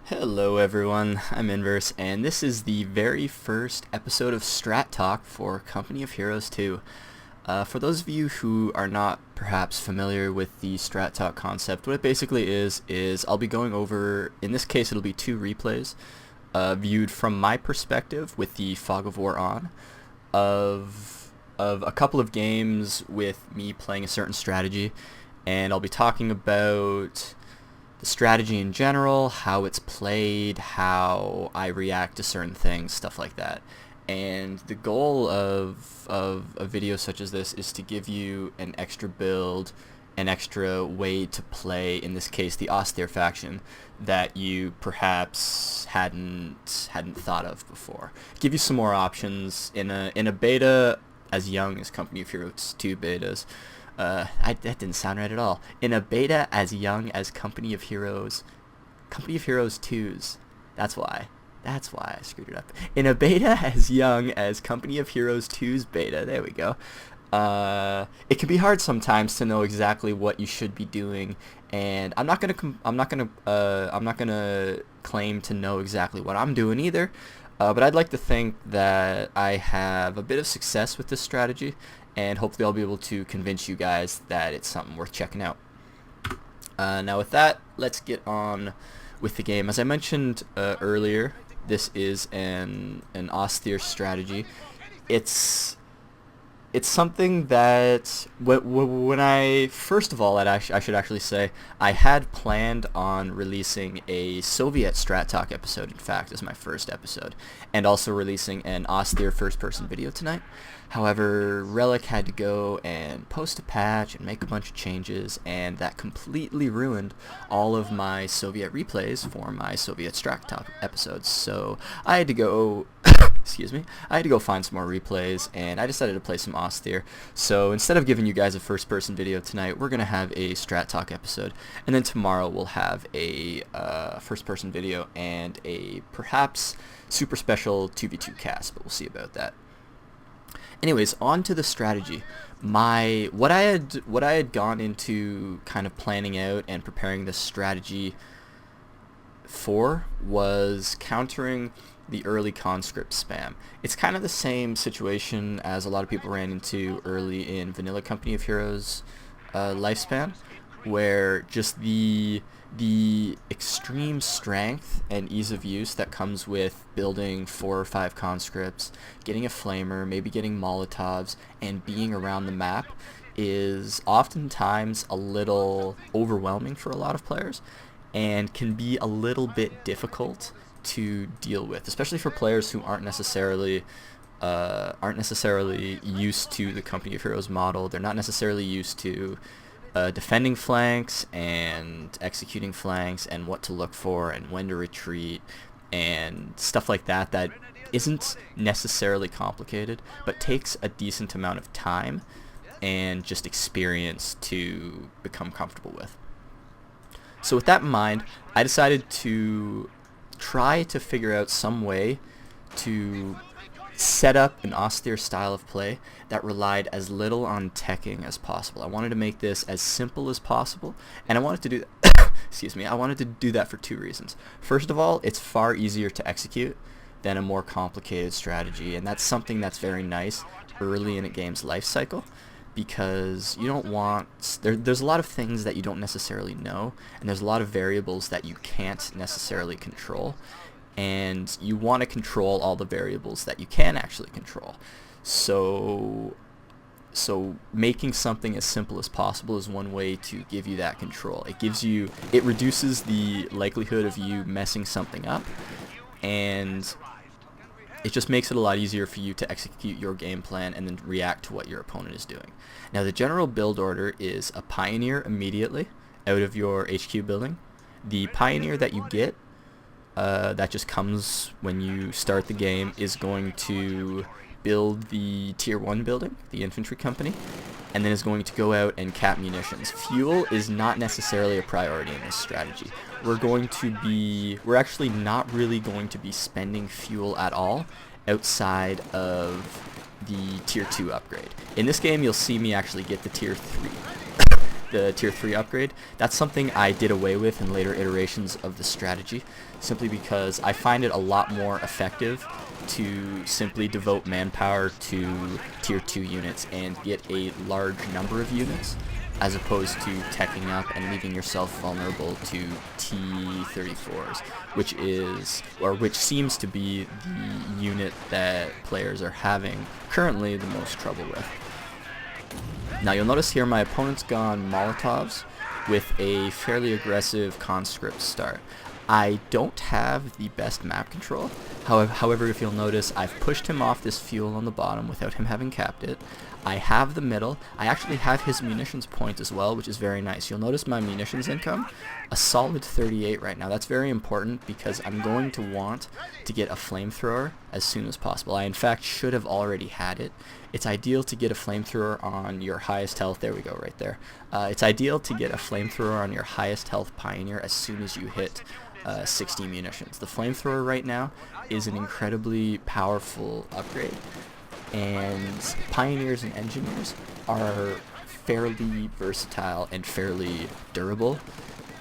Hello everyone, I'm Inverse, and this is the very first episode of StratTalk for Company of Heroes 2. For those of you who are not perhaps familiar with the StratTalk concept, what it basically is I'll be going over, in this case it'll be two replays, viewed from my perspective with the Fog of War on, of a couple of games with me playing a certain strategy, and I'll be talking about the strategy in general, how it's played, how I react to certain things, stuff like that. And the goal of a video such as this is to give you an extra build, an extra way to play, in this case the Ostheer faction, that you perhaps hadn't thought of before. Give you some more options in a beta as young as Company of Heroes 2 betas. That didn't sound right at all. In a beta as young as Company of Heroes 2's. That's why I screwed it up. In a beta as young as Company of Heroes 2's beta. There we go. It can be hard sometimes to know exactly what you should be doing, and I'm not gonna claim to know exactly what I'm doing either. But I'd like to think that I have a bit of success with this strategy, and hopefully I'll be able to convince you guys that it's something worth checking out. Now with that, let's get on with the game. As I mentioned earlier, this is an Ostheer strategy. It's something that when I, first of all, I should actually say, I had planned on releasing a Soviet StratTalk episode, in fact, as my first episode, and also releasing an Ostheer first-person video tonight. However, Relic had to go and post a patch and make a bunch of changes, and that completely ruined all of my Soviet replays for my Soviet StratTalk episodes. So I had to go I had to go find some more replays, and I decided to play some Ostheer. So instead of giving you guys a first-person video tonight, we're going to have a StratTalk episode, and then tomorrow we'll have a first-person video and a perhaps super special 2v2 cast, but we'll see about that. Anyways, on to the strategy. What I had gone into kind of planning out and preparing this strategy for was countering the early conscript spam. It's kind of the same situation as a lot of people ran into early in vanilla Company of Heroes lifespan, where just the extreme strength and ease of use that comes with building 4 or 5 conscripts, getting a flamer, maybe getting Molotovs, and being around the map is oftentimes a little overwhelming for a lot of players, and can be a little bit difficult to deal with, especially for players who aren't necessarily used to the Company of Heroes model. They're not necessarily used to defending flanks and executing flanks and what to look for and when to retreat and stuff like that. That isn't necessarily complicated, but takes a decent amount of time and just experience to become comfortable with. So with that in mind, I decided to try to figure out some way to set up an austere style of play that relied as little on teching as possible. I wanted to make this as simple as possible, and I wanted to do that I wanted to do that for 2 reasons. First of all, it's far easier to execute than a more complicated strategy, and that's something that's very nice early in a game's life cycle, because you don't want, there's a lot of things that you don't necessarily know, and there's a lot of variables that you can't necessarily control, and you want to control all the variables that you can actually control. So making something as simple as possible is one way to give you that control. It reduces the likelihood of you messing something up, and it just makes it a lot easier for you to execute your game plan and then react to what your opponent is doing. Now, the general build order is a Pioneer immediately out of your HQ building. The Pioneer that you get, that just comes when you start the game, is going to build the Tier 1 building, the infantry company, and then is going to go out and cap munitions. Fuel is not necessarily a priority in this strategy. We're actually not really going to be spending fuel at all outside of the Tier 2 upgrade. In this game, you'll see me actually get the Tier 3. the tier 3 upgrade, that's something I did away with in later iterations of the strategy, simply because I find it a lot more effective to simply devote manpower to tier 2 units and get a large number of units, as opposed to teching up and leaving yourself vulnerable to T-34s, which seems to be the unit that players are having currently the most trouble with. Now you'll notice here my opponent's gone Molotovs with a fairly aggressive conscript start. I don't have the best map control. However, if you'll notice, I've pushed him off this fuel on the bottom without him having capped it. I have the middle. I actually have his munitions point as well, which is very nice. You'll notice my munitions income, a solid 38 right now. That's very important because I'm going to want to get a flamethrower as soon as possible. I, in fact, should have already had it. It's ideal to get a flamethrower on your highest health. There we go, right there. It's ideal to get a flamethrower on your highest health Pioneer as soon as you hit 60 munitions. The flamethrower right now is an incredibly powerful upgrade, and Pioneers and Engineers are fairly versatile and fairly durable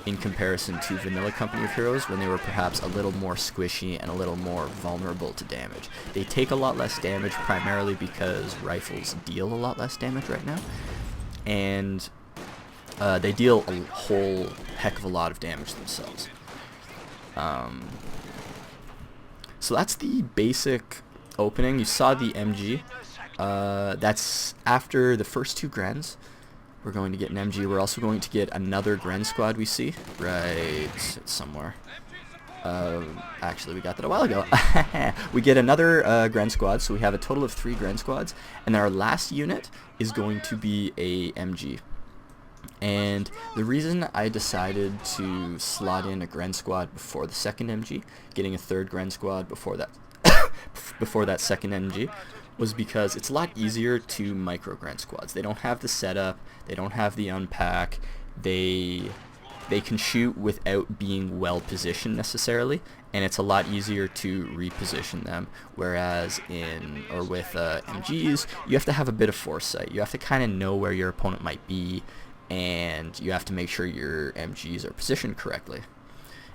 in comparison to vanilla Company of Heroes, when they were perhaps a little more squishy and a little more vulnerable to damage. They take a lot less damage primarily because rifles deal a lot less damage right now, and they deal a whole heck of a lot of damage themselves. So that's the basic opening. You saw the MG. That's after the first 2 Grens. We're going to get an MG. We're also going to get another Gren squad we see. Right somewhere. Actually, we got that a while ago. We get another Gren squad, so we have a total of 3 Gren squads. And then our last unit is going to be a MG. And the reason I decided to slot in a Gren squad before the second MG, getting a 3rd Gren squad before that before that second MG, was because it's a lot easier to micro Gren squads. They don't have the setup, they don't have the unpack, they can shoot without being well positioned necessarily, and it's a lot easier to reposition them, whereas with MGs, you have to have a bit of foresight. You have to kind of know where your opponent might be, and you have to make sure your MGs are positioned correctly.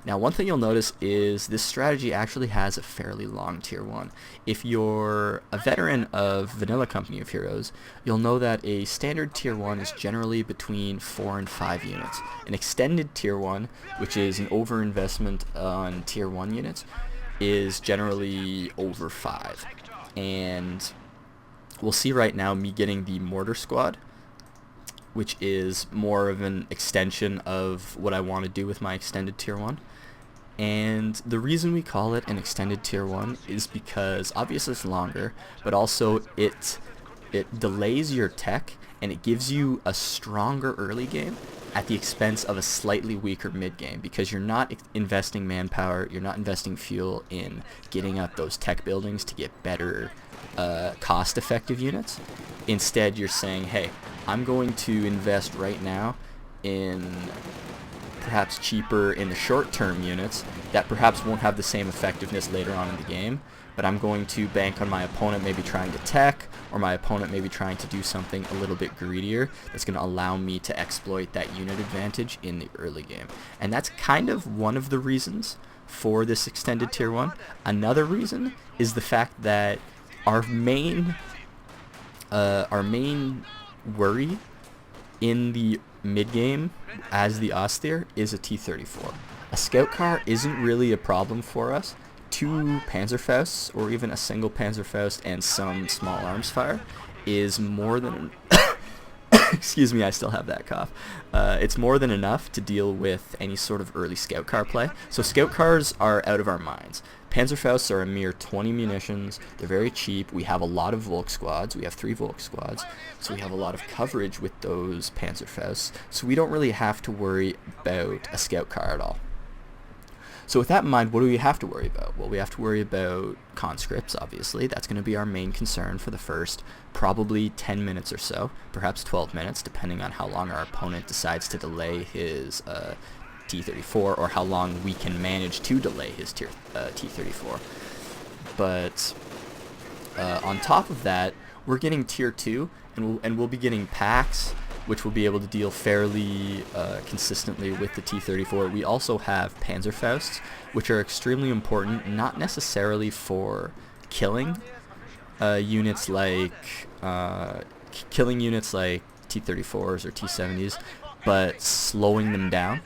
Now, one thing you'll notice is this strategy actually has a fairly long tier 1. If you're a veteran of vanilla Company of Heroes, you'll know that a standard tier 1 is generally between 4 and 5 units. An extended tier 1, which is an overinvestment on tier 1 units, is generally over 5. And we'll see right now me getting the mortar squad, which is more of an extension of what I want to do with my extended tier 1. And the reason we call it an extended tier 1 is because obviously it's longer, but also it delays your tech and it gives you a stronger early game at the expense of a slightly weaker mid game, because you're not investing manpower, you're not investing fuel in getting up those tech buildings to get better cost-effective units. Instead, you're saying, hey, I'm going to invest right now in perhaps cheaper in the short-term units that perhaps won't have the same effectiveness later on in the game, but I'm going to bank on my opponent maybe trying to tech, or my opponent maybe trying to do something a little bit greedier that's going to allow me to exploit that unit advantage in the early game. And that's kind of one of the reasons for this extended tier 1. Another reason is the fact that our main worry in the mid game as the Ostheer is a T-34. A scout car isn't really a problem for us. 2 Panzerfausts, or even a single Panzerfaust and some small arms fire, is more than excuse me, I still have that cough. It's more than enough to deal with any sort of early scout car play. So scout cars are out of our minds. Panzerfausts are a mere 20 munitions. They're very cheap. We have a lot of Volk squads. We have 3 Volk squads. So we have a lot of coverage with those Panzerfausts. So we don't really have to worry about a scout car at all. So with that in mind, what do we have to worry about? Well, we have to worry about conscripts, obviously. That's going to be our main concern for the first probably 10 minutes or so, perhaps 12 minutes, depending on how long our opponent decides to delay his T-34, or how long we can manage to delay his T-34. But on top of that, we're getting tier 2, and we'll be getting packs which will be able to deal fairly consistently with the T-34. We also have Panzerfausts, which are extremely important, not necessarily for killing units like T-34s or T-70s, but slowing them down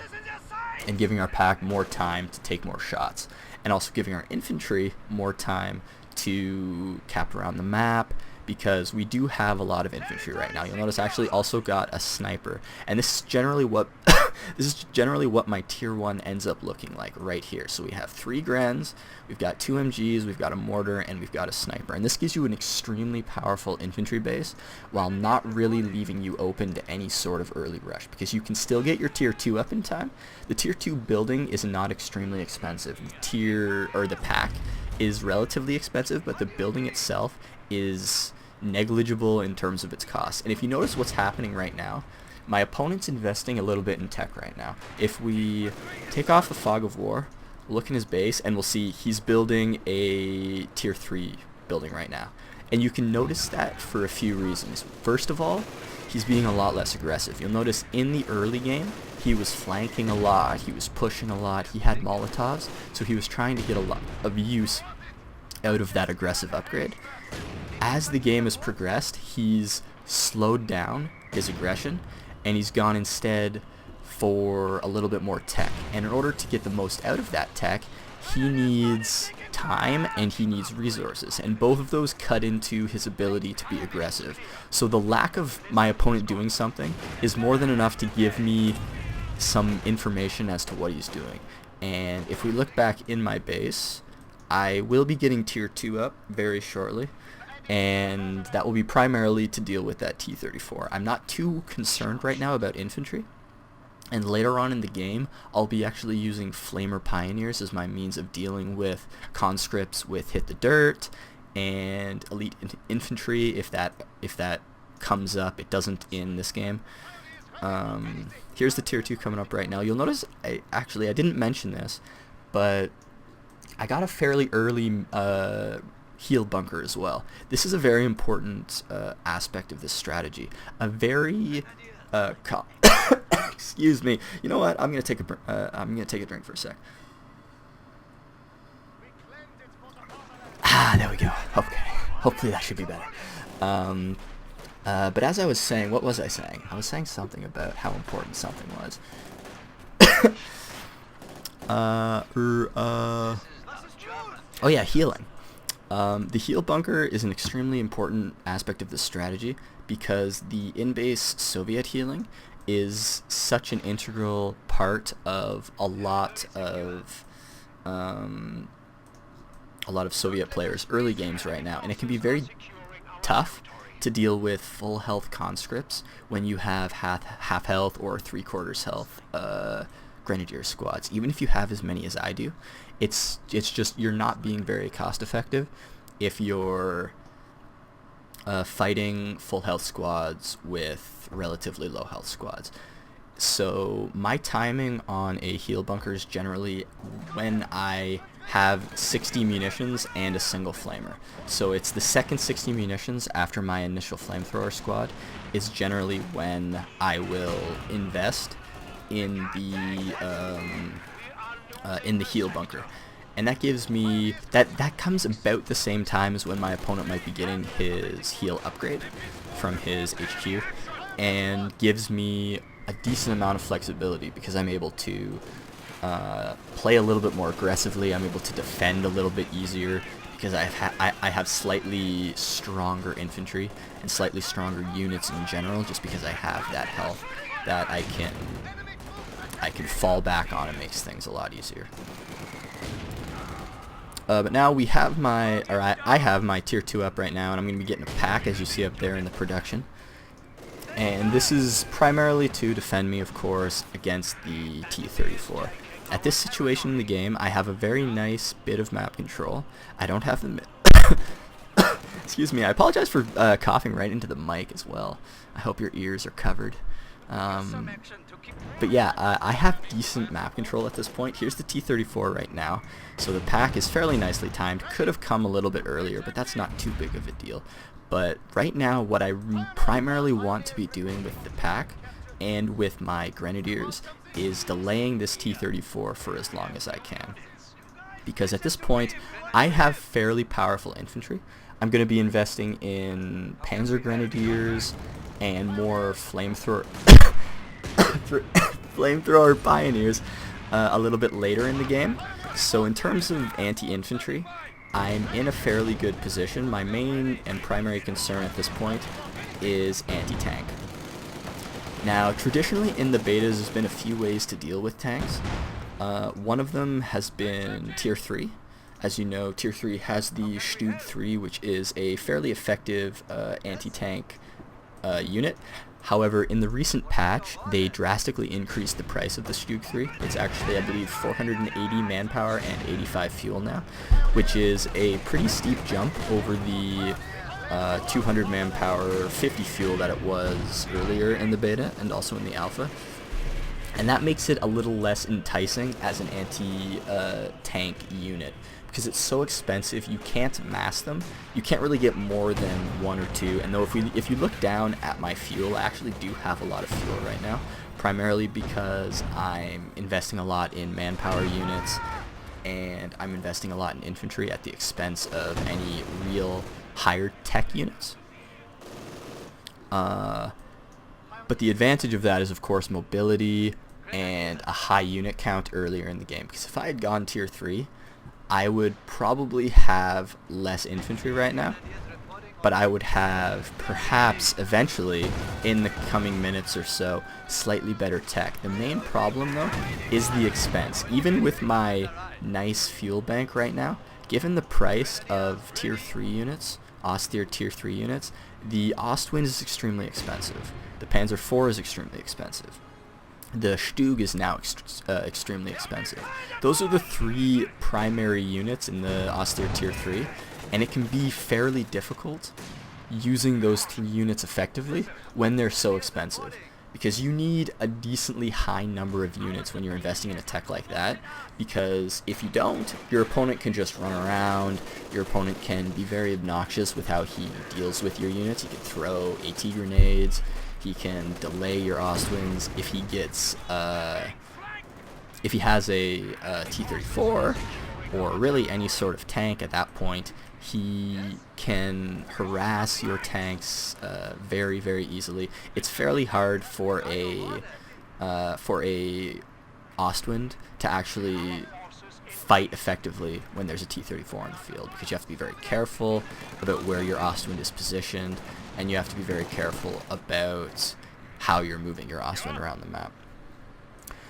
and giving our pack more time to take more shots, and also giving our infantry more time to cap around the map, because we do have a lot of infantry right now. You'll notice I actually also got a sniper, and this is generally what my tier 1 ends up looking like right here. So we have 3 Grens, we've got 2 MGs, we've got a mortar, and we've got a sniper, and this gives you an extremely powerful infantry base while not really leaving you open to any sort of early rush, because you can still get your tier 2 up in time. The tier 2 building is not extremely expensive. The pack is relatively expensive, but the building itself is negligible in terms of its cost. And if you notice what's happening right now, my opponent's investing a little bit in tech right now. If we take off the fog of war, look in his base, and we'll see he's building a tier 3 building right now. And you can notice that for a few reasons. First of all, he's being a lot less aggressive. You'll notice in the early game, he was flanking a lot, he was pushing a lot, he had Molotovs, so he was trying to get a lot of use out of that aggressive upgrade. As the game has progressed, he's slowed down his aggression, and he's gone instead for a little bit more tech. And in order to get the most out of that tech, he needs time and he needs resources, and both of those cut into his ability to be aggressive. So the lack of my opponent doing something is more than enough to give me some information as to what he's doing. And if we look back in my base, I will be getting tier 2 up very shortly, and that will be primarily to deal with that T-34. I'm not too concerned right now about infantry, and later on in the game I'll be actually using Flamer Pioneers as my means of dealing with conscripts with Hit the Dirt and elite infantry if that comes up. It doesn't in this game. Here's the tier 2 coming up right now. You'll notice I didn't mention this, but I got a fairly early heal bunker as well. This is a very important aspect of this strategy. A very excuse me. You know what? I'm gonna take a drink for a sec. There we go. Okay. Hopefully that should be better. But as I was saying, what was I saying? I was saying something about how important something was. Oh yeah, healing. The heal bunker is an extremely important aspect of this strategy, because the in-base Soviet healing is such an integral part of a lot of Soviet players' early games right now, and it can be very tough to deal with full health conscripts when you have half health or 3/4 health grenadier squads. Even if you have as many as I do, it's just you're not being very cost effective if you're fighting full health squads with relatively low health squads. So my timing on a heal bunker is generally when I have 60 munitions and a single flamer. So it's the second 60 munitions after my initial flamethrower squad is generally when I will invest in the heal bunker. And that gives me that comes about the same time as when my opponent might be getting his heal upgrade from his HQ, and gives me a decent amount of flexibility because I'm able to play a little bit more aggressively. I'm able to defend a little bit easier because I have slightly stronger infantry and slightly stronger units in general, just because I have that health that I can fall back on. It makes things a lot easier. But now we have I have my tier 2 up right now, and I'm going to be getting a pack, as you see up there in the production. And this is primarily to defend me, of course, against the T-34. At this situation in the game, I have a very nice bit of map control. I don't have the excuse me, I apologize for coughing right into the mic as well. I hope your ears are covered. But yeah, I have decent map control at this point. Here's the T-34 right now. So the pack is fairly nicely timed. Could have come a little bit earlier, but that's not too big of a deal. But right now, what I primarily want to be doing with the pack and with my Grenadiers is delaying this T-34 for as long as I can. Because at this point, I have fairly powerful infantry. I'm going to be investing in Panzer Grenadiers and more flamethrower pioneers a little bit later in the game. So in terms of anti-infantry, I'm in a fairly good position. My main and primary concern at this point is anti-tank. Now, traditionally in the betas, there's been a few ways to deal with tanks. One of them has been Tier 3. As you know, Tier 3 has the Stug 3, which is a fairly effective anti-tank unit. However, in the recent patch, they drastically increased the price of the Stug 3. It's actually, I believe, 480 manpower and 85 fuel now, which is a pretty steep jump over the 200 manpower, 50 fuel that it was earlier in the beta and also in the alpha. And that makes it a little less enticing as an anti-tank unit, because it's so expensive. You can't mass them. You can't really get more than one or two. And though if you look down at my fuel, I actually do have a lot of fuel right now, primarily because I'm investing a lot in manpower units and I'm investing a lot in infantry at the expense of any real higher tech units. But the advantage of that is, of course, mobility and a high unit count earlier in the game. Because if I had gone Tier 3, I would probably have less infantry right now, but I would have perhaps eventually, in the coming minutes or so, slightly better tech. The main problem, though, is the expense. Even with my nice fuel bank right now, given the price of Tier 3 units, Ostheer Tier 3 units, the Ostwind is extremely expensive. The Panzer IV is extremely expensive. The Stug is now extremely expensive. Those are the three primary units in the Ostheer Tier 3, and it can be fairly difficult using those three units effectively when they're so expensive, because you need a decently high number of units when you're investing in a tech like that, because if you don't, your opponent can just run around. Your opponent can be very obnoxious with how he deals with your units. He can throw AT grenades. He can delay your Ostwinds. If he gets, if he has a T-34 or really any sort of tank at that point, he can harass your tanks very, very easily. It's fairly hard for a Ostwind to actually fight effectively when there's a T-34 on the field, because you have to be very careful about where your Ostwind is positioned, and you have to be very careful about how you're moving your Ostwind around the map.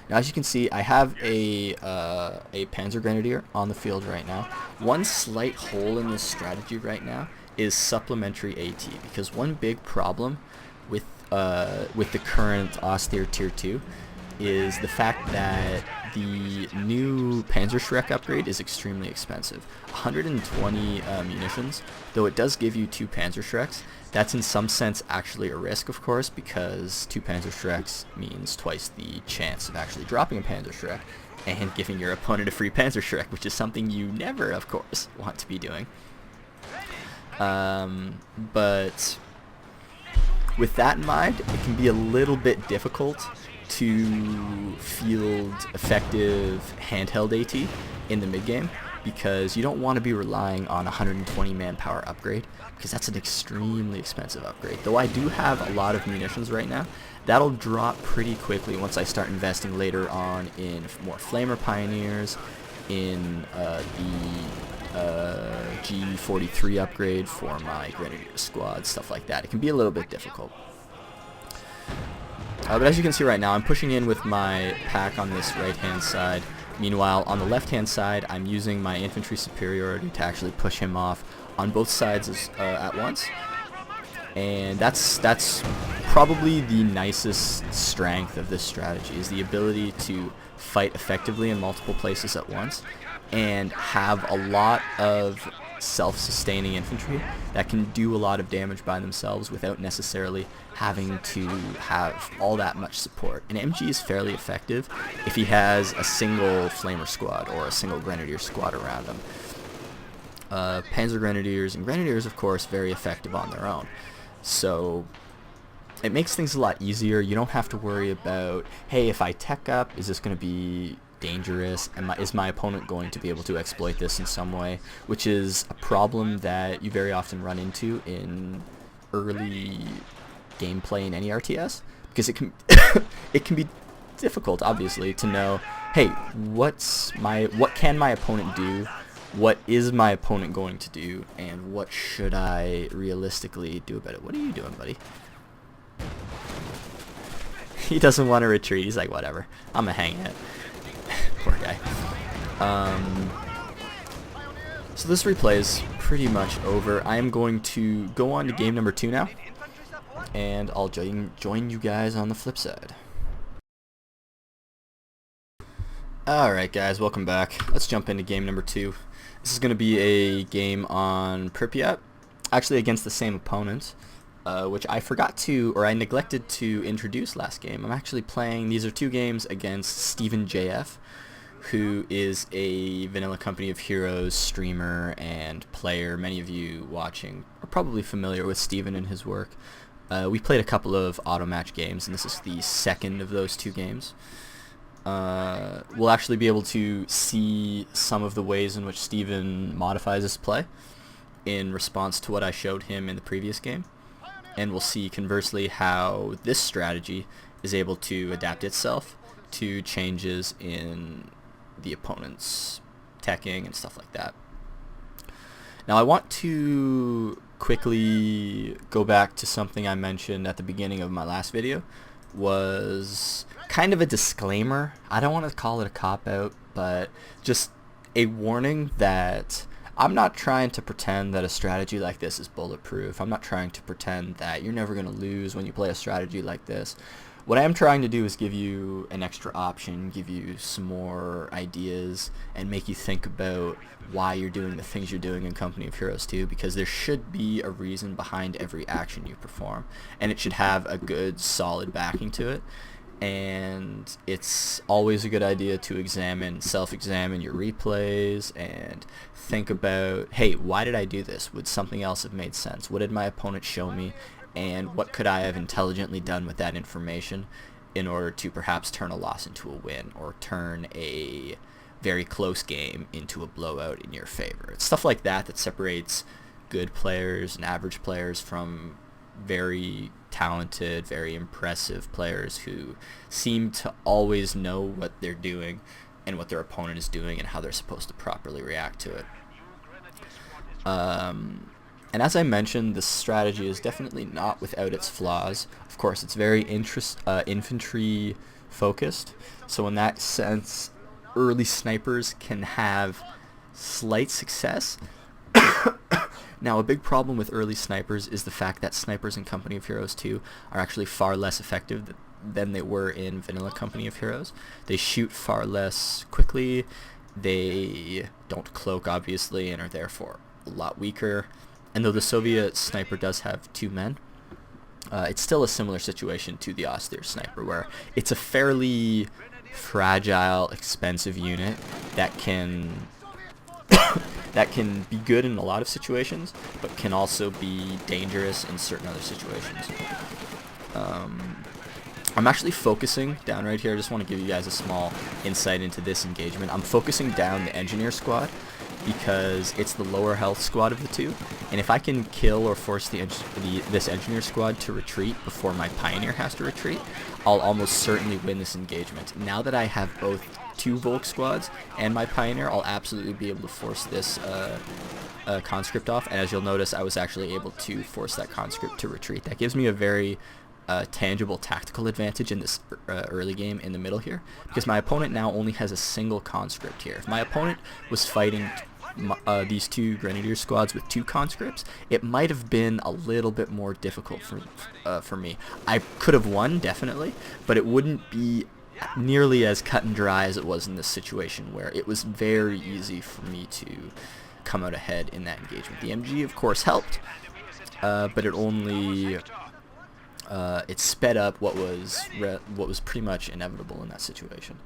Now, as you can see, I have a Panzer Grenadier on the field right now. One slight hole in this strategy right now is supplementary AT, because one big problem with the current Ostheer Tier 2 is the fact that the new Panzerschreck upgrade is extremely expensive. 120 munitions, though it does give you 2 Panzerschrecks. That's in some sense actually a risk, of course, because 2 Panzerschrecks means twice the chance of actually dropping a Panzerschreck and giving your opponent a free Panzerschreck, which is something you never, of course, want to be doing. But with that in mind, it can be a little bit difficult to field effective handheld AT in the mid-game, because you don't want to be relying on 120 manpower upgrade, because that's an extremely expensive upgrade. Though I do have a lot of munitions right now, that'll drop pretty quickly once I start investing later on in more Flamer Pioneers, in the G43 upgrade for my Grenadier squad, stuff like that. It can be a little bit difficult. But as you can see right now, I'm pushing in with my pack on this right-hand side. Meanwhile, on the left-hand side, I'm using my infantry superiority to actually push him off on both sides at once. And that's probably the nicest strength of this strategy, is the ability to fight effectively in multiple places at once and have a lot of self-sustaining infantry that can do a lot of damage by themselves without necessarily having to have all that much support. An MG is fairly effective if he has a single flamer squad or a single grenadier squad around him. Panzer grenadiers and grenadiers, of course, very effective on their own. So it makes things a lot easier. You don't have to worry about, hey, if I tech up, is this going to be dangerous? Is my opponent going to be able to exploit this in some way? Which is a problem that you very often run into in early gameplay in any RTS, because it can it can be difficult, obviously, to know, hey, what can my opponent do? What is my opponent going to do, and what should I realistically do about it? What are you doing, buddy? He doesn't want to retreat. He's like, whatever, I'm gonna hang it. Poor guy. So this replay is pretty much over. I am going to go on to game number 2 now, and I'll join you guys on the flip side. Alright guys, welcome back. Let's jump into game number 2. This is going to be a game on Pripyat, actually against the same opponent, which I forgot to, or I neglected to introduce last game. I'm actually playing, these are 2 games against Steven JF, who is a Vanilla Company of Heroes streamer and player. Many of you watching are probably familiar with Steven and his work. We played a couple of auto match games, and this is the second of those 2 games. We'll actually be able to see some of the ways in which Steven modifies his play in response to what I showed him in the previous game, and we'll see conversely how this strategy is able to adapt itself to changes in the opponent's teching and stuff like that. Now I want to quickly go back to something I mentioned at the beginning of my last video, was kind of a disclaimer. I don't want to call it a cop-out, but just a warning that I'm not trying to pretend that a strategy like this is bulletproof. I'm not trying to pretend that you're never going to lose when you play a strategy like this. What I am trying to do is give you an extra option, give you some more ideas, and make you think about why you're doing the things you're doing in Company of Heroes 2, because there should be a reason behind every action you perform, and it should have a good, solid backing to it. And it's always a good idea to self-examine your replays and think about, hey, why did I do this? Would something else have made sense? What did my opponent show me? And what could I have intelligently done with that information in order to perhaps turn a loss into a win, or turn a very close game into a blowout in your favor? It's stuff like that that separates good players and average players from very talented, very impressive players who seem to always know what they're doing and what their opponent is doing and how they're supposed to properly react to it. And as I mentioned, this strategy is definitely not without its flaws. Of course, it's very infantry focused, so in that sense, early snipers can have slight success. Now, a big problem with early snipers is the fact that snipers in Company of Heroes 2 are actually far less effective than they were in Vanilla Company of Heroes. They shoot far less quickly, they don't cloak, obviously, and are therefore a lot weaker. And though the Soviet sniper does have 2 men, it's still a similar situation to the Ostheer sniper, where it's a fairly fragile, expensive unit that can that can be good in a lot of situations, but can also be dangerous in certain other situations. I'm actually focusing down right here. I just want to give you guys a small insight into this engagement. I'm focusing down the engineer squad because it's the lower health squad of the 2, and if I can kill or force this engineer squad to retreat before my pioneer has to retreat, I'll almost certainly win this engagement. Now that I have both 2 Volk squads and my pioneer, I'll absolutely be able to force this conscript off, and as you'll notice, I was actually able to force that conscript to retreat. That gives me a very tangible tactical advantage in this early game in the middle here, because my opponent now only has a single conscript here. If my opponent was fighting these 2 grenadier squads with 2 conscripts, it might have been a little bit more difficult for me. I could have won, definitely, but it wouldn't be nearly as cut and dry as it was in this situation, where it was very easy for me to come out ahead in that engagement. The MG, of course, helped, but it only it sped up what was pretty much inevitable in that situation.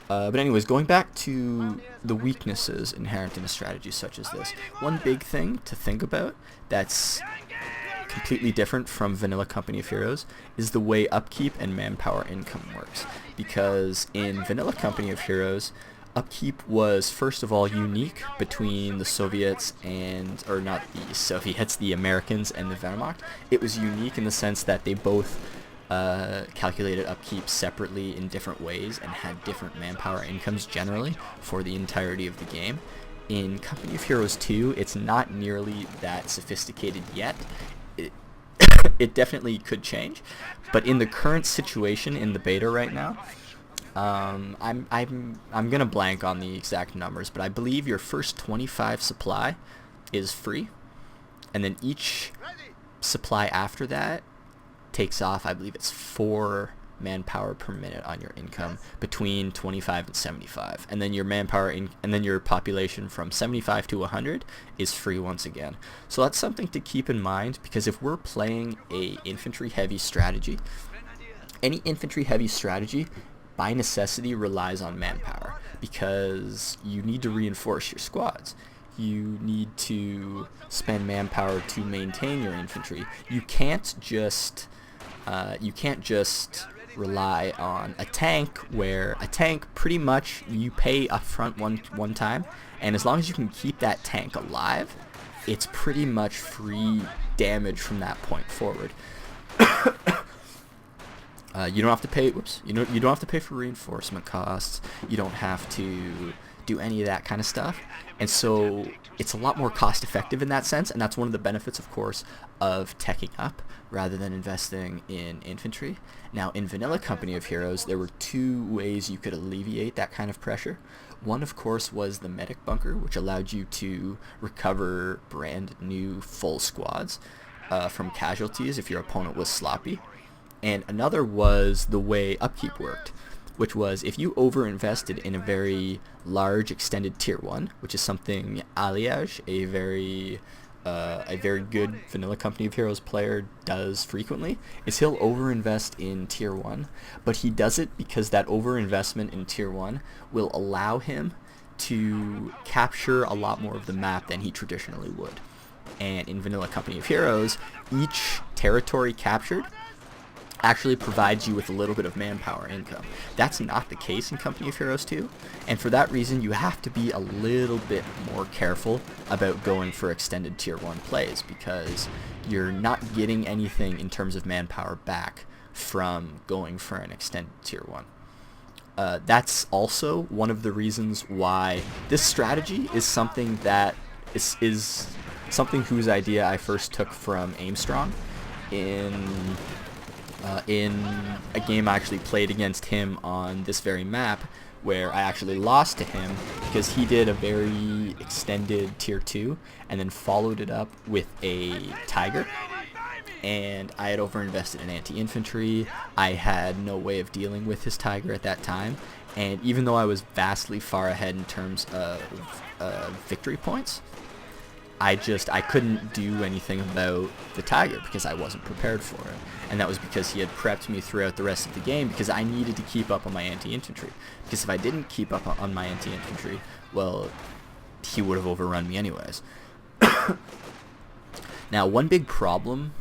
But anyways, going back to the weaknesses inherent in a strategy such as this, one big thing to think about that's completely different from vanilla Company of Heroes is the way upkeep and manpower income works. Because in vanilla Company of Heroes, upkeep was first of all unique between the Soviets and, or not the Soviets, the Americans and the Wehrmacht. It was unique in the sense that they both calculated upkeep separately in different ways and had different manpower incomes generally for the entirety of the game. In Company of Heroes 2, it's not nearly that sophisticated yet. It definitely could change, but in the current situation in the beta right now, I'm gonna blank on the exact numbers, but I believe your first 25 supply is free, and then each supply after that takes off, I believe it's 4 manpower per minute on your income between 25 and 75, and then your manpower and then your population from 75 to 100 is free once again. So that's something to keep in mind, because if we're playing a infantry heavy strategy, any infantry heavy strategy by necessity relies on manpower, because you need to reinforce your squads. You need to spend manpower to maintain your infantry. You can't just rely on a tank, where a tank pretty much you pay up front one time, and as long as you can keep that tank alive, it's pretty much free damage from that point forward. You don't have to pay. You don't have to pay for reinforcement costs. You don't have to do any of that kind of stuff, and so it's a lot more cost effective in that sense. And that's one of the benefits, of course, of teching up rather than investing in infantry. Now, in vanilla Company of Heroes, there were 2 ways you could alleviate that kind of pressure. One, of course, was the medic bunker, which allowed you to recover brand new full squads from casualties if your opponent was sloppy. And another was the way upkeep worked, which was if you overinvested in a very large extended tier 1, which is something Alliage, a very good vanilla Company of Heroes player, does frequently, is he'll overinvest in tier 1, but he does it because that overinvestment in tier 1 will allow him to capture a lot more of the map than he traditionally would. And in vanilla Company of Heroes, each territory captured actually provides you with a little bit of manpower income. That's not the case in Company of Heroes 2, and for that reason you have to be a little bit more careful about going for extended tier 1 plays, because you're not getting anything in terms of manpower back from going for an extended tier 1. That's also one of the reasons why this strategy is something that is something whose idea I first took from Aimstrong in a game I actually played against him on this very map, where I actually lost to him because he did a very extended tier 2 and then followed it up with a Tiger, and I had overinvested in anti-infantry. I had no way of dealing with his Tiger at that time, and even though I was vastly far ahead in terms of victory points, I couldn't do anything about the Tiger because I wasn't prepared for it. And that was because he had prepped me throughout the rest of the game, because I needed to keep up on my anti-infantry. Because if I didn't keep up on my anti-infantry, well, he would have overrun me anyways. Now, one big problem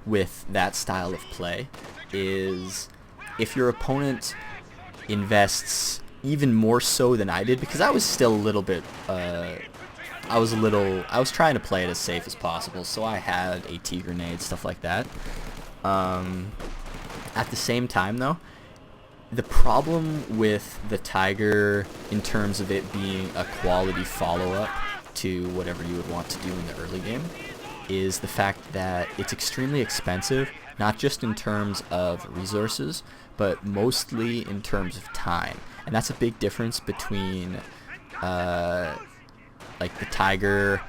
with that style of play is if your opponent invests even more so than I did, because I was still a little bit... I was trying to play it as safe as possible, so I had AT grenades, stuff like that. At the same time, though, the problem with the Tiger, in terms of it being a quality follow-up to whatever you would want to do in the early game, is the fact that it's extremely expensive, not just in terms of resources, but mostly in terms of time. And that's a big difference between like the Tiger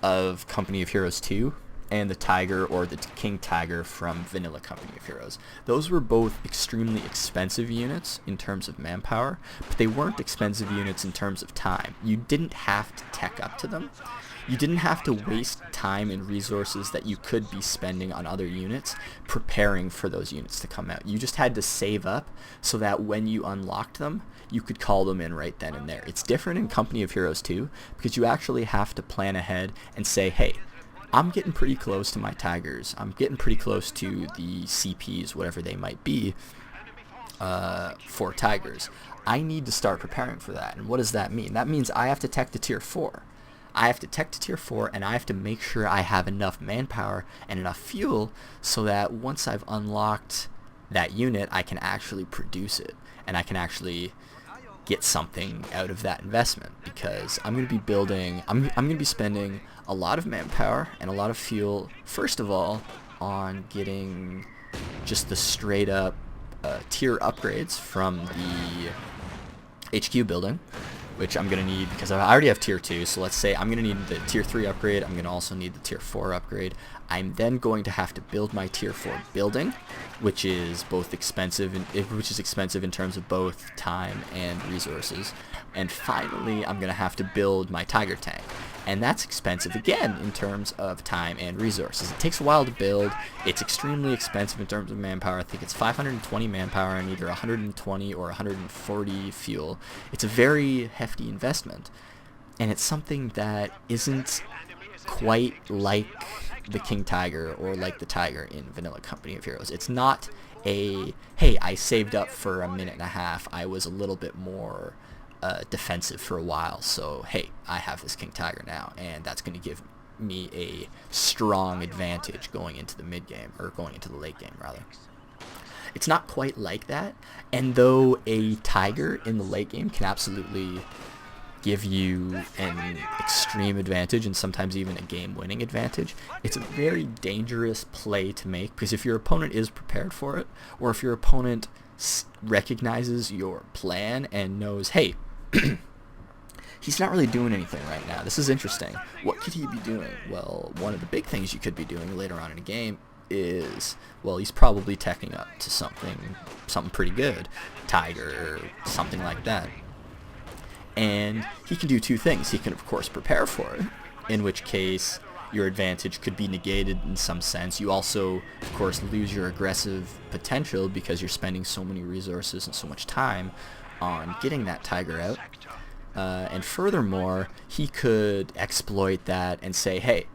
of Company of Heroes 2 and the Tiger, or the King Tiger from Vanilla Company of Heroes. Those were both extremely expensive units in terms of manpower, but they weren't expensive units in terms of time. You didn't have to tech up to them. You didn't have to waste time and resources that you could be spending on other units preparing for those units to come out. You just had to save up so that when you unlocked them, you could call them in right then and there. It's different in Company of Heroes 2 because you actually have to plan ahead and say, hey, I'm getting pretty close to my Tigers. I'm getting pretty close to the CPs, whatever they might be, for Tigers. I need to start preparing for that. And what does that mean? That means I have to tech to tier 4. I have to tech to tier 4, and I have to make sure I have enough manpower and enough fuel so that once I've unlocked that unit, I can actually produce it, and I can actually get something out of that investment, because I'm going to be building, I'm going to be spending a lot of manpower and a lot of fuel, first of all, on getting just the straight up tier upgrades from the HQ building, which I'm going to need because I already have tier 2, so let's say I'm going to need the tier 3 upgrade, I'm going to also need the tier 4 upgrade. I'm then going to have to build my tier 4 building, which is both expensive, in terms of both time and resources. And finally, I'm going to have to build my Tiger tank, and that's expensive again in terms of time and resources. It takes a while to build. It's extremely expensive in terms of manpower. I think it's 520 manpower and either 120 or 140 fuel. It's a very hefty investment, and it's something that isn't quite like the King Tiger or like the Tiger in Vanilla Company of Heroes. It's not a, hey, I saved up for a minute and a half, I was a little bit more defensive for a while, so hey, I have this King Tiger now, and that's going to give me a strong advantage going into the mid game, or going into the late game rather. It's not quite like that, and though a Tiger in the late game can absolutely give you an extreme advantage and sometimes even a game-winning advantage, it's a very dangerous play to make, because if your opponent is prepared for it, or if your opponent recognizes your plan and knows, hey, he's not really doing anything right now, this is interesting, what could he be doing? Well, one of the big things you could be doing later on in a game is, well, he's probably teching up to something pretty good, Tiger or something like that. And he can do two things. He can, of course, prepare for it, in which case your advantage could be negated in some sense. You also, of course, lose your aggressive potential because you're spending so many resources and so much time on getting that Tiger out. And furthermore, he could exploit that and say, hey,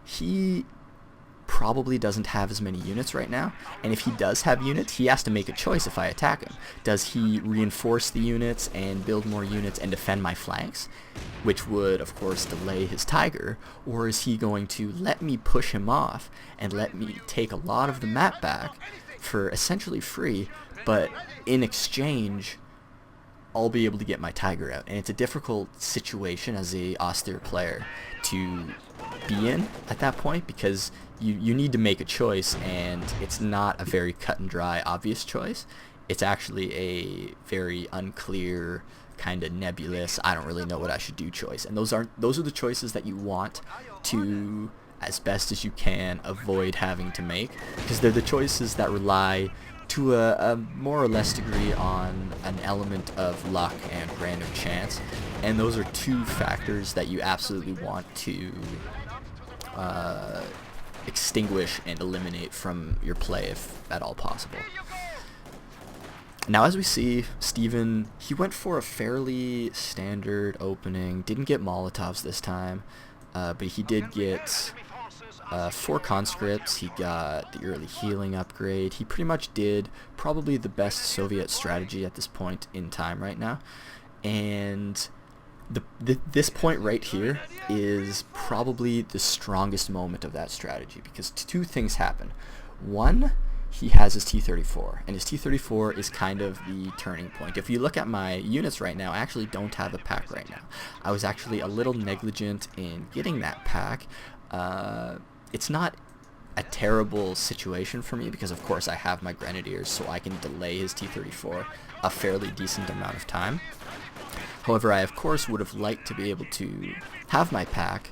he probably doesn't have as many units right now, and if he does have units, he has to make a choice if I attack him. Does he reinforce the units and build more units and defend my flanks, which would of course delay his Tiger, or is he going to let me push him off and let me take a lot of the map back for essentially free, but in exchange I'll be able to get my Tiger out? And it's a difficult situation as a Ostheer player to be in at that point, because you need to make a choice, and it's not a very cut and dry obvious choice. It's actually a very unclear, kind of nebulous, I don't really know what I should do choice. And those are the choices that you want to, as best as you can, avoid having to make, because they're the choices that rely to a more or less degree on an element of luck and random chance, and those are two factors that you absolutely want to extinguish and eliminate from your play if at all possible. Now, as we see, Steven, he went for a fairly standard opening, didn't get Molotovs this time, but he did get 4 conscripts, he got the early healing upgrade. He pretty much did probably the best Soviet strategy at this point in time right now, and this point right here is probably the strongest moment of that strategy, because two things happen. One, he has his T-34, and his T-34 is kind of the turning point. If you look at my units right now, I actually don't have a pack right now. I was actually a little negligent in getting that pack. It's not a terrible situation for me, because of course I have my Grenadiers, so I can delay his T-34 a fairly decent amount of time. However, I of course would have liked to be able to have my pack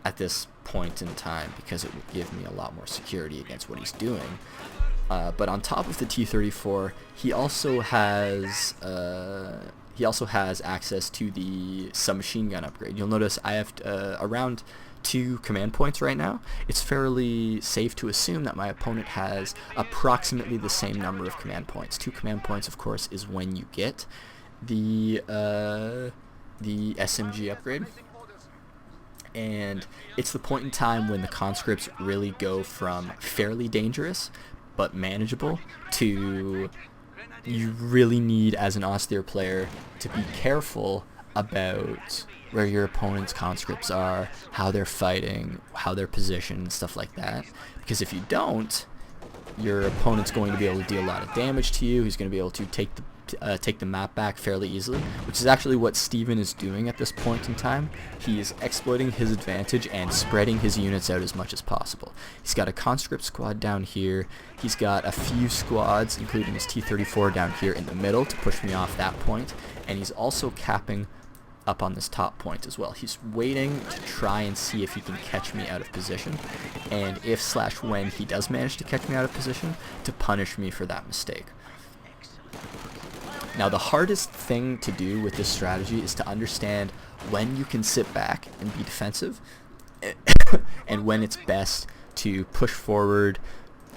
at this point in time because it would give me a lot more security against what he's doing. But on top of the T-34, he also has access to the submachine gun upgrade. You'll notice I have around 2 command points right now. It's fairly safe to assume that my opponent has approximately the same number of command points. 2 command points, of course, is when you get the SMG upgrade. And it's the point in time when the conscripts really go from fairly dangerous but manageable to you really need, as an Ostheer player, to be careful about where your opponent's conscripts are, how they're fighting, how they're positioned, stuff like that. Because if you don't, your opponent's going to be able to deal a lot of damage to you. He's going to be able to take the map back fairly easily, which is actually what Steven is doing at this point in time. He is exploiting his advantage and spreading his units out as much as possible. He's got a conscript squad down here. He's got a few squads, including his T-34 down here in the middle to push me off that point, and he's also capping up on this top point as well. He's waiting to try and see if he can catch me out of position, and if/when he does manage to catch me out of position, to punish me for that mistake. Now, the hardest thing to do with this strategy is to understand when you can sit back and be defensive and when it's best to push forward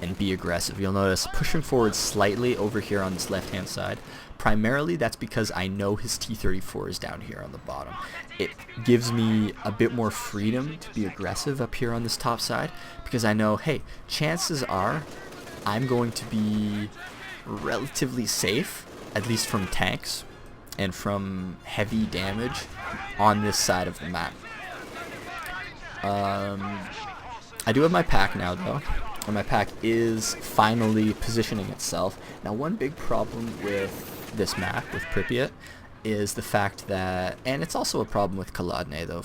and be aggressive. You'll notice pushing forward slightly over here on this left-hand side. Primarily, that's because I know his T-34 is down here on the bottom. It gives me a bit more freedom to be aggressive up here on this top side because I know, hey, chances are I'm going to be relatively safe, at least from tanks and from heavy damage on this side of the map. I do have my pack now, though, and my pack is finally positioning itself. Now, one big problem with this map, with Pripyat, is the fact that, and it's also a problem with Kolodne, though,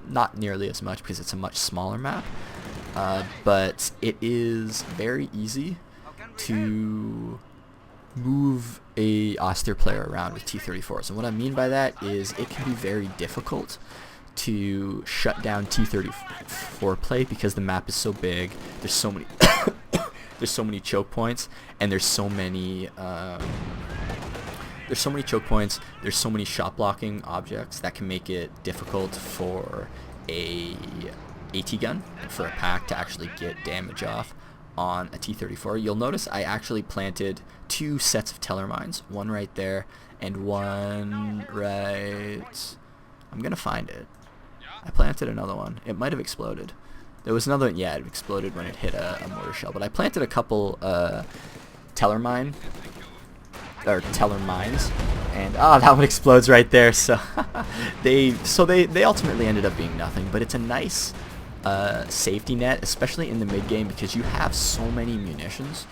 not nearly as much because it's a much smaller map, but it is very easy to move a Ostheer player around with T-34s. And what I mean by that is it can be very difficult to shut down T-34 play because the map is so big. There's so many there's so many choke points, and there's so many choke points, there's so many shot blocking objects that can make it difficult for a AT gun, for a pack to actually get damage off on a T-34. You'll notice I actually planted 2 sets of teller mines, one right there and one right, I'm gonna find it. I planted another one. It might have exploded. There was another one, yeah, it exploded when it hit a mortar shell, but I planted a couple teller mines, and that one explodes right there. So they ultimately ended up being nothing, but it's a nice safety net, especially in the mid game, because you have so many munitions,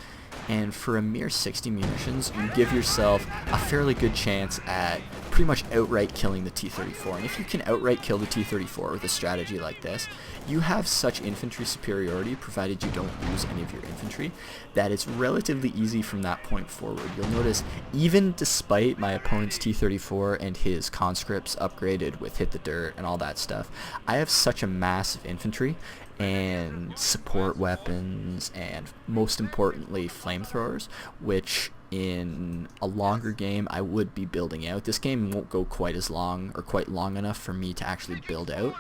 and for a mere 60 munitions, you give yourself a fairly good chance at pretty much outright killing the T-34. And if you can outright kill the T-34 with a strategy like this, you have such infantry superiority, provided you don't lose any of your infantry, that it's relatively easy from that point forward. You'll notice, even despite my opponent's T-34 and his conscripts upgraded with hit the dirt and all that stuff, I have such a mass of infantry and support weapons, and most importantly flamethrowers, which in a longer game I would be building out. This game won't go quite as long, or quite long enough for me to actually build out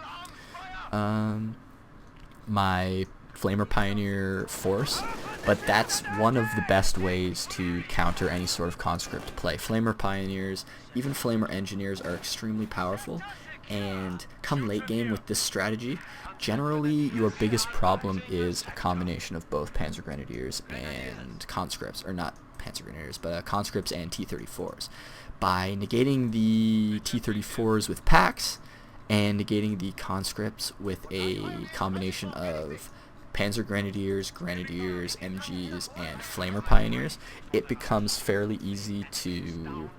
my Flamer Pioneer force, but that's one of the best ways to counter any sort of conscript play. Flamer Pioneers, even Flamer Engineers, are extremely powerful, and come late game with this strategy, generally your biggest problem is a combination of both Panzer Grenadiers and conscripts, or not Panzer Grenadiers, but conscripts and T-34s. By negating the T-34s with packs and negating the conscripts with a combination of Panzer Grenadiers, Grenadiers, MGs, and Flamer Pioneers, it becomes fairly easy to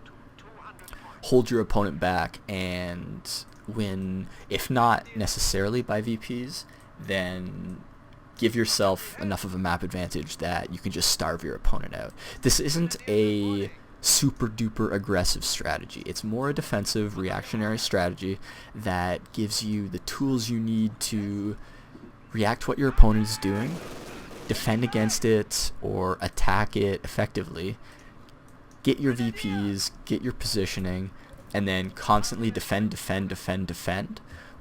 hold your opponent back and win, if not necessarily by VPs, then give yourself enough of a map advantage that you can just starve your opponent out. This isn't a super duper aggressive strategy. It's more a defensive reactionary strategy that gives you the tools you need to react to what your opponent is doing, defend against it, or attack it effectively, get your VPs, get your positioning, and then constantly defend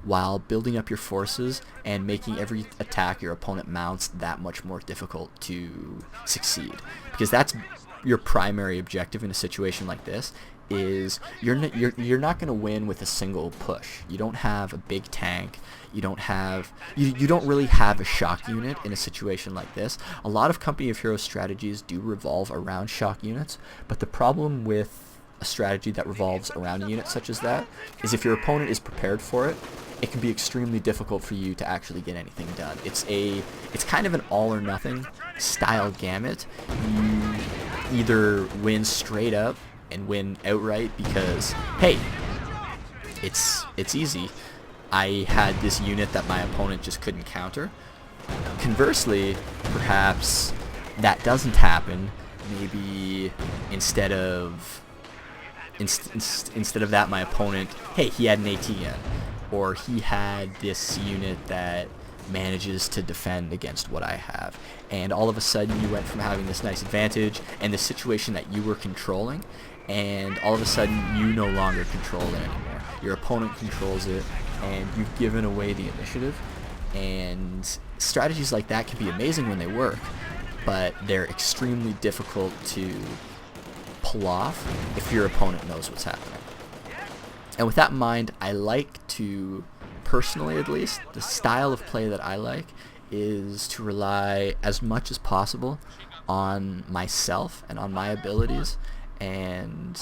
while building up your forces and making every attack your opponent mounts that much more difficult to succeed. Because that's your primary objective in a situation like this, is you're not going to win with a single push. You don't have a big tank. You don't really have a shock unit in a situation like this. A lot of Company of Heroes strategies do revolve around shock units, but the problem with a strategy that revolves around a unit such as that is if your opponent is prepared for it, it can be extremely difficult for you to actually get anything done. It's kind of an all or nothing style gamut. You either win straight up and win outright because, hey, it's easy. I had this unit that my opponent just couldn't counter. Conversely, perhaps that doesn't happen. Maybe instead of that, my opponent, hey, he had an ATN, or he had this unit that manages to defend against what I have, and all of a sudden you went from having this nice advantage and the situation that you were controlling, and all of a sudden you no longer control it anymore. Your opponent controls it, and you've given away the initiative. And strategies like that can be amazing when they work, but they're extremely difficult to pull off if your opponent knows what's happening. And with that in mind, I like to, personally at least, the style of play that I like is to rely as much as possible on myself and on my abilities, and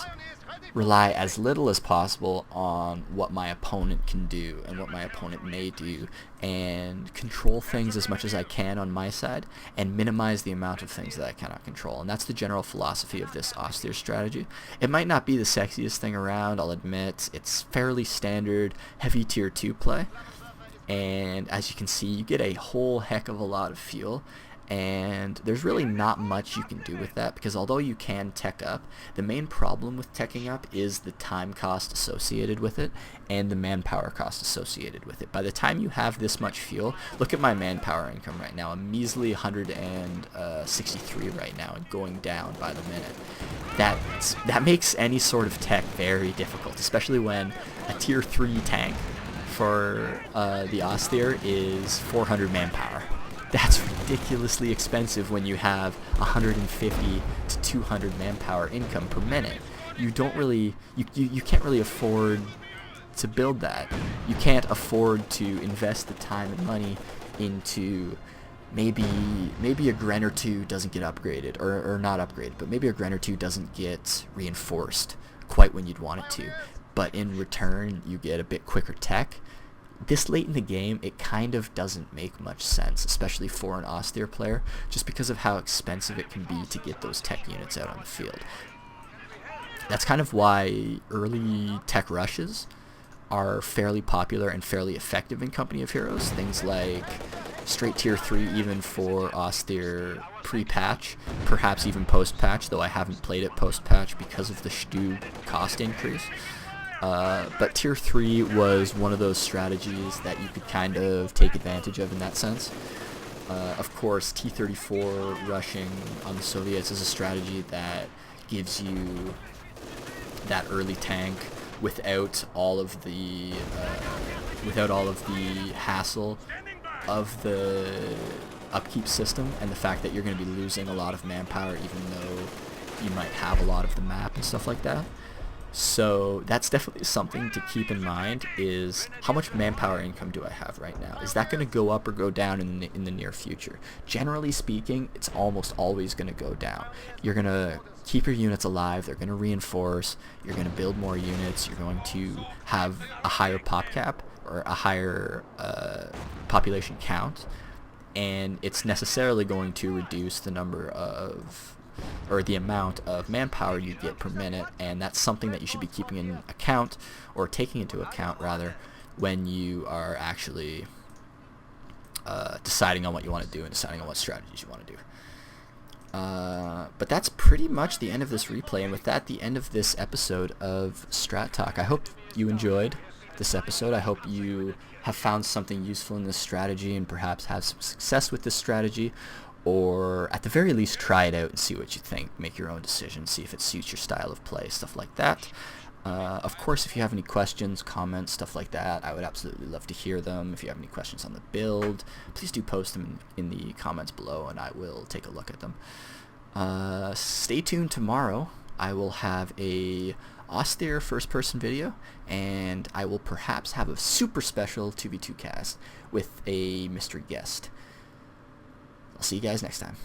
rely as little as possible on what my opponent can do and what my opponent may do, and control things as much as I can on my side and minimize the amount of things that I cannot control. And that's the general philosophy of this Ostheer strategy. It might not be the sexiest thing around, I'll admit. It's fairly standard heavy tier 2 play, and as you can see, you get a whole heck of a lot of fuel. And there's really not much you can do with that, because although you can tech up, the main problem with teching up is the time cost associated with it and the manpower cost associated with it. By the time you have this much fuel, look at my manpower income right now. I'm measly 163 right now and going down by the minute. That makes any sort of tech very difficult, especially when a tier 3 tank for the Ostheer is 400 manpower. That's ridiculously expensive when you have 150 to 200 manpower income per minute. You can't really afford to build that. You can't afford to invest the time and money into maybe a Gren or two doesn't get upgraded, or not upgraded, but maybe a Gren or two doesn't get reinforced quite when you'd want it to. But in return, you get a bit quicker tech. This late in the game, it kind of doesn't make much sense, especially for an Ostheer player, just because of how expensive it can be to get those tech units out on the field. That's kind of why early tech rushes are fairly popular and fairly effective in Company of Heroes. Things like straight tier 3 even for Ostheer pre-patch, perhaps even post-patch, though I haven't played it post-patch because of the StU cost increase. But tier 3 was one of those strategies that you could kind of take advantage of in that sense. Of course, T-34 rushing on the Soviets is a strategy that gives you that early tank without all of the hassle of the upkeep system, and the fact that you're going to be losing a lot of manpower even though you might have a lot of the map and stuff like that. So that's definitely something to keep in mind, is how much manpower income do I have right now? Is that going to go up or go down in the near future? Generally speaking, it's almost always going to go down. You're going to keep your units alive, they're going to reinforce, you're going to build more units, you're going to have a higher pop cap, or a higher population count, and it's necessarily going to reduce the number of, or the amount of manpower you get per minute, and that's something that you should be keeping in account, or taking into account rather, when you are actually deciding on what you want to do and deciding on what strategies you want to do. But that's pretty much the end of this replay, and with that, the end of this episode of StratTalk. I hope you enjoyed this episode. I hope you have found something useful in this strategy and perhaps have some success with this strategy, or at the very least try it out and see what you think. Make your own decision, see if it suits your style of play, stuff like that. Of course, if you have any questions, comments, stuff like that, I would absolutely love to hear them. If you have any questions on the build, please do post them in the comments below, and I will take a look at them. Stay tuned tomorrow. I will have a Ostheer first-person video, and I will perhaps have a super special 2v2 cast with a mystery guest. I'll see you guys next time.